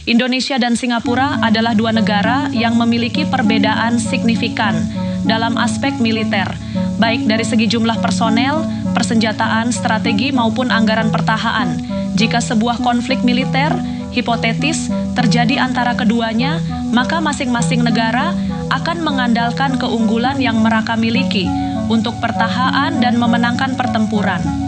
Indonesia dan Singapura adalah dua negara yang memiliki perbedaan signifikan dalam aspek militer, baik dari segi jumlah personel, persenjataan, strategi maupun anggaran pertahanan. Jika sebuah konflik militer hipotetis terjadi antara keduanya, maka masing-masing negara akan mengandalkan keunggulan yang mereka miliki untuk pertahanan dan memenangkan pertempuran.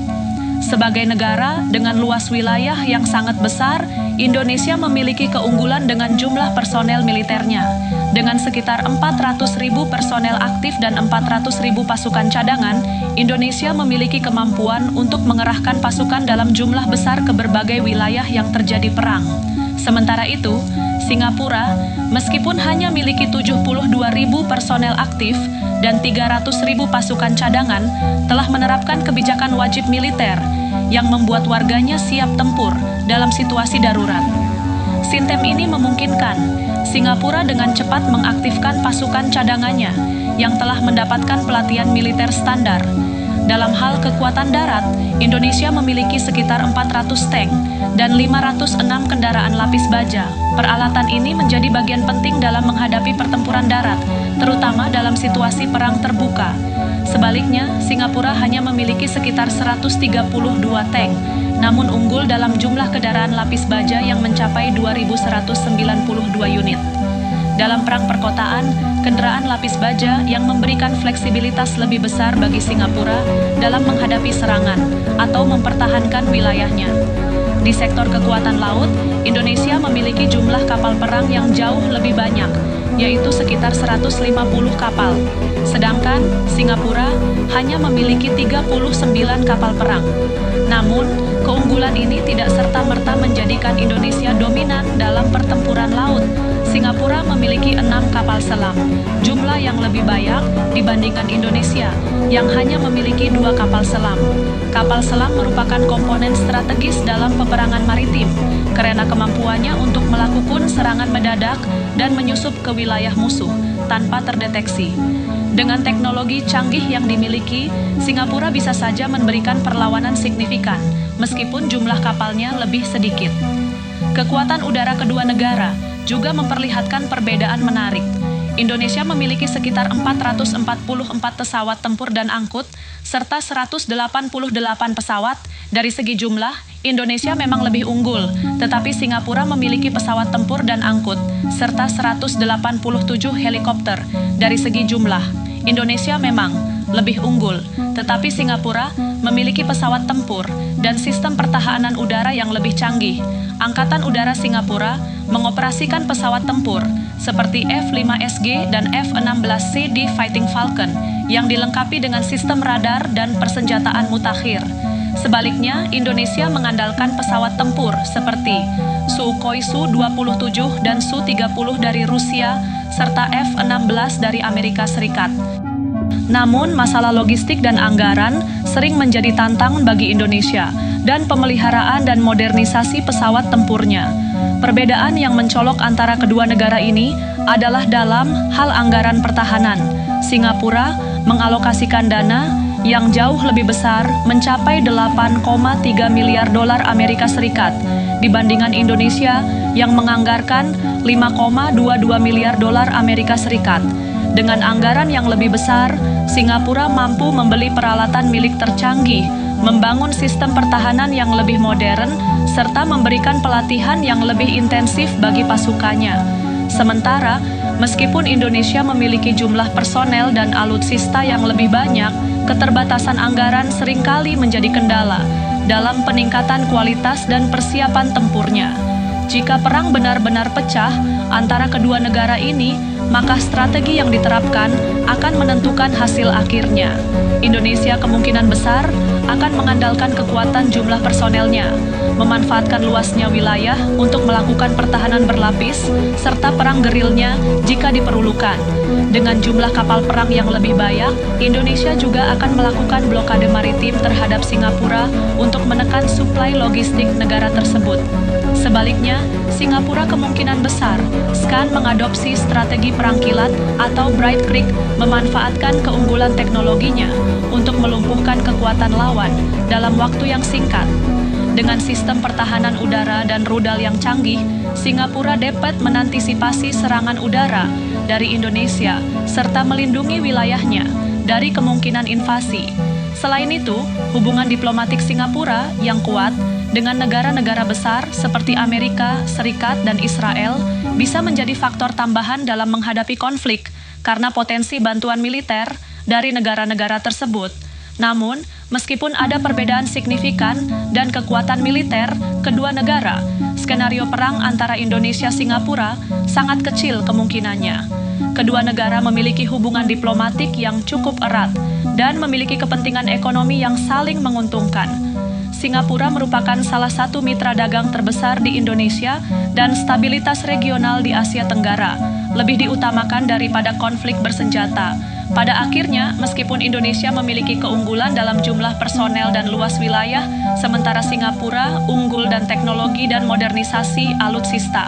Sebagai negara dengan luas wilayah yang sangat besar, Indonesia memiliki keunggulan dengan jumlah personel militernya. Dengan sekitar 400.000 personel aktif dan 400.000 pasukan cadangan, Indonesia memiliki kemampuan untuk mengerahkan pasukan dalam jumlah besar ke berbagai wilayah yang terjadi perang. Sementara itu, Singapura, meskipun hanya miliki 72.000 personel aktif dan 300.000 pasukan cadangan, telah menerapkan kebijakan wajib militer yang membuat warganya siap tempur dalam situasi darurat. Sistem ini memungkinkan Singapura dengan cepat mengaktifkan pasukan cadangannya yang telah mendapatkan pelatihan militer standar. Dalam hal kekuatan darat, Indonesia memiliki sekitar 400 tank dan 506 kendaraan lapis baja. Peralatan ini menjadi bagian penting dalam menghadapi pertempuran darat, terutama dalam situasi perang terbuka. Sebaliknya, Singapura hanya memiliki sekitar 132 tank, namun unggul dalam jumlah kendaraan lapis baja yang mencapai 2.192 unit. Dalam perang perkotaan, kendaraan lapis baja yang memberikan fleksibilitas lebih besar bagi Singapura dalam menghadapi serangan atau mempertahankan wilayahnya. Di sektor kekuatan laut, Indonesia memiliki jumlah kapal perang yang jauh lebih banyak, yaitu sekitar 150 kapal. Sedangkan Singapura hanya memiliki 39 kapal perang. Namun, keunggulan ini tidak serta-merta menjadikan Indonesia dominan dalam pertempuran laut. Singapura memiliki 6 kapal selam, jumlah yang lebih banyak dibandingkan Indonesia, yang hanya memiliki 2 kapal selam. Kapal selam merupakan komponen strategis dalam peperangan maritim, karena kemampuannya untuk melakukan serangan mendadak dan menyusup ke wilayah musuh tanpa terdeteksi. Dengan teknologi canggih yang dimiliki, Singapura bisa saja memberikan perlawanan signifikan, meskipun jumlah kapalnya lebih sedikit. Kekuatan udara kedua negara juga memperlihatkan perbedaan menarik. Indonesia memiliki sekitar 444 pesawat tempur dan angkut, serta 188 pesawat. Dari segi jumlah, Indonesia memang lebih unggul, tetapi Singapura memiliki pesawat tempur dan angkut, serta 187 helikopter. Dari segi jumlah, Indonesia memang lebih unggul, tetapi Singapura memiliki pesawat tempur dan sistem pertahanan udara yang lebih canggih. Angkatan Udara Singapura mengoperasikan pesawat tempur seperti F-5SG dan F-16C di Fighting Falcon yang dilengkapi dengan sistem radar dan persenjataan mutakhir. Sebaliknya, Indonesia mengandalkan pesawat tempur seperti Sukhoi Su-27 dan Su-30 dari Rusia serta F-16 dari Amerika Serikat. Namun, masalah logistik dan anggaran sering menjadi tantangan bagi Indonesia dan pemeliharaan dan modernisasi pesawat tempurnya. Perbedaan yang mencolok antara kedua negara ini adalah dalam hal anggaran pertahanan. Singapura mengalokasikan dana yang jauh lebih besar, mencapai 8,3 miliar dolar Amerika Serikat, dibandingkan Indonesia yang menganggarkan 5,22 miliar dolar Amerika Serikat. Dengan anggaran yang lebih besar, Singapura mampu membeli peralatan milik tercanggih, membangun sistem pertahanan yang lebih modern, serta memberikan pelatihan yang lebih intensif bagi pasukannya. Sementara, meskipun Indonesia memiliki jumlah personel dan alutsista yang lebih banyak, keterbatasan anggaran seringkali menjadi kendala dalam peningkatan kualitas dan persiapan tempurnya. Jika perang benar-benar pecah antara kedua negara ini, maka strategi yang diterapkan akan menentukan hasil akhirnya. Indonesia kemungkinan besar akan mengandalkan kekuatan jumlah personelnya, memanfaatkan luasnya wilayah untuk melakukan pertahanan berlapis, serta perang gerilnya jika diperlukan. Dengan jumlah kapal perang yang lebih banyak, Indonesia juga akan melakukan blokade maritim terhadap Singapura untuk menekan suplai logistik negara tersebut. Sebaliknya, Singapura kemungkinan besar akan mengadopsi strategi perang kilat atau Bright Creek, memanfaatkan keunggulan teknologinya untuk melumpuhkan kekuatan lawan dalam waktu yang singkat. Dengan sistem pertahanan udara dan rudal yang canggih, Singapura dapat menantisipasi serangan udara dari Indonesia serta melindungi wilayahnya dari kemungkinan invasi. Selain itu, hubungan diplomatik Singapura yang kuat dengan negara-negara besar seperti Amerika Serikat dan Israel bisa menjadi faktor tambahan dalam menghadapi konflik karena potensi bantuan militer dari negara-negara tersebut. Namun, meskipun ada perbedaan signifikan dan kekuatan militer kedua negara, skenario perang antara Indonesia-Singapura sangat kecil kemungkinannya. Kedua negara memiliki hubungan diplomatik yang cukup erat dan memiliki kepentingan ekonomi yang saling menguntungkan. Singapura merupakan salah satu mitra dagang terbesar di Indonesia dan stabilitas regional di Asia Tenggara lebih diutamakan daripada konflik bersenjata. Pada akhirnya, meskipun Indonesia memiliki keunggulan dalam jumlah personel dan luas wilayah, sementara Singapura unggul dan teknologi dan modernisasi alutsista,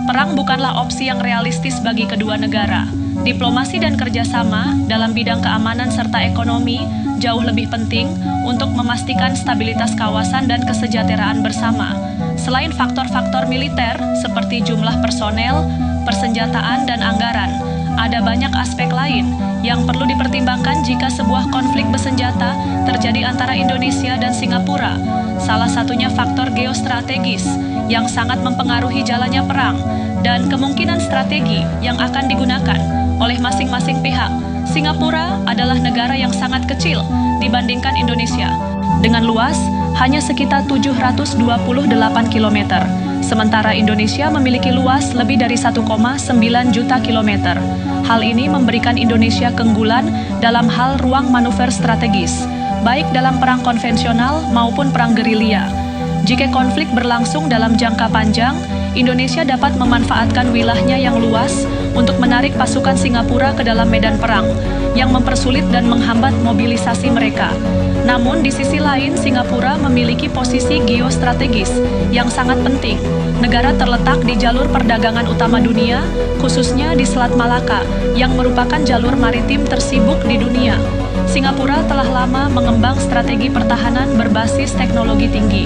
perang bukanlah opsi yang realistis bagi kedua negara. Diplomasi dan kerjasama dalam bidang keamanan serta ekonomi jauh lebih penting untuk memastikan stabilitas kawasan dan kesejahteraan bersama. Selain faktor-faktor militer seperti jumlah personel, persenjataan, dan anggaran, ada banyak aspek lain yang perlu dipertimbangkan jika sebuah konflik bersenjata terjadi antara Indonesia dan Singapura. Salah satunya faktor geostrategis yang sangat mempengaruhi jalannya perang dan kemungkinan strategi yang akan digunakan oleh masing-masing pihak. Singapura adalah negara yang sangat kecil dibandingkan Indonesia, dengan luas hanya sekitar 728 km, sementara Indonesia memiliki luas lebih dari 1,9 juta kilometer. Hal ini memberikan Indonesia keunggulan dalam hal ruang manuver strategis, baik dalam perang konvensional maupun perang gerilya. Jika konflik berlangsung dalam jangka panjang, Indonesia dapat memanfaatkan wilayahnya yang luas untuk menarik pasukan Singapura ke dalam medan perang, yang mempersulit dan menghambat mobilisasi mereka. Namun, di sisi lain, Singapura memiliki posisi geostrategis yang sangat penting. Negara terletak di jalur perdagangan utama dunia, khususnya di Selat Malaka, yang merupakan jalur maritim tersibuk di dunia. Singapura telah lama mengembang strategi pertahanan berbasis teknologi tinggi.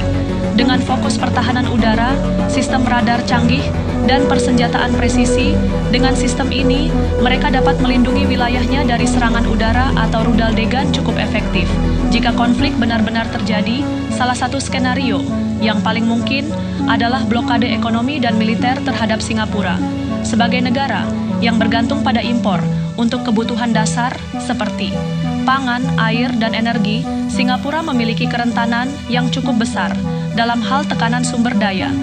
Dengan fokus pertahanan udara, sistem radar canggih, dan persenjataan presisi, dengan sistem ini, mereka dapat melindungi wilayahnya dari serangan udara atau rudal degan cukup efektif. Jika konflik benar-benar terjadi, salah satu skenario yang paling mungkin adalah blokade ekonomi dan militer terhadap Singapura. Sebagai negara yang bergantung pada impor untuk kebutuhan dasar seperti pangan, air, dan energi, Singapura memiliki kerentanan yang cukup besar dalam hal tekanan sumber daya.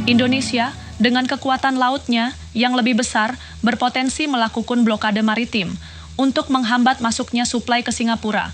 Indonesia, dengan kekuatan lautnya yang lebih besar, berpotensi melakukan blokade maritim untuk menghambat masuknya suplai ke Singapura.